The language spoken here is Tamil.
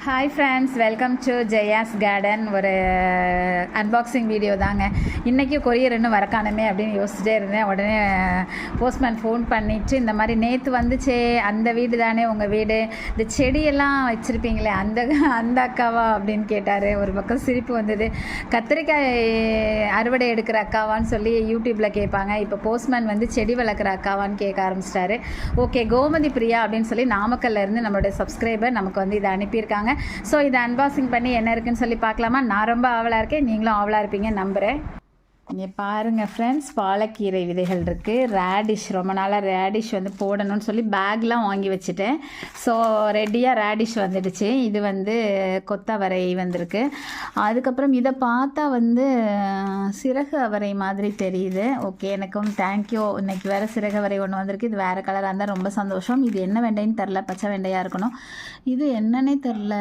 Hi friends, welcome to Jaya's garden. ஒரு அன்பாக்சிங் வீடியோ தாங்க. இன்றைக்கி கொரியர் இன்னும் வரக்கானமே அப்படின்னு யோசிச்சுட்டே இருந்தேன். உடனே போஸ்ட்மேன் ஃபோன் பண்ணிவிட்டு, இந்த மாதிரி நேற்று வந்துச்சே அந்த வீடு தானே உங்கள் வீடு, இந்த செடியெல்லாம் வச்சுருப்பீங்களே அந்த அக்காவா அப்படின்னு கேட்டார். ஒரு பக்கம் சிரிப்பு வந்தது. கத்திரிக்காய் அறுவடை எடுக்கிற அக்காவான்னு சொல்லி யூடியூப்பில் கேட்பாங்க. இப்போ போஸ்ட்மேன் வந்து செடி வளர்க்குற அக்காவான்னு கேட்க ஆரம்பிச்சிட்டாரு. ஓகே, கோமதி பிரியா அப்படின்னு சொல்லி நாமக்கல்லேருந்து நம்மளுடைய சப்ஸ்கிரைபர் நமக்கு வந்து இதை அனுப்பியிருக்காங்க. ஸோ இதை அன்பாக்சிங் பண்ணி என்ன இருக்குன்னு சொல்லி பார்க்கலாமா? நான் ரொம்ப ஆவலாக இருக்கேன், நீங்களும் ஆவலாக இருப்பீங்கன்னு நம்புகிறேன். இங்கே பாருங்கள் ஃப்ரெண்ட்ஸ், பாலக்கீரை விதைகள் இருக்குது. ரேடிஷ், ரொம்ப நாளாக ரேடிஷ் வந்து போடணும்னு சொல்லி பேக்லாம் வாங்கி வச்சுட்டேன். ஸோ ரெடியாக ரேடிஷ் வந்துடுச்சு. இது வந்து கொத்தவரை வந்திருக்கு. அதுக்கப்புறம் இதை பார்த்தா வந்து சிறகு அவரை மாதிரி தெரியுது. ஓகே, எனக்கும் தேங்க்யூ. இன்றைக்கி வேறு சிறகு அவரை ஒன்று வந்திருக்கு. இது வேறு கலராக இருந்தால் ரொம்ப சந்தோஷம். இது என்ன வெண்டைன்னு தெரில, பச்சை வெண்டையாக இருக்கணும். இது என்னன்னே தெரில.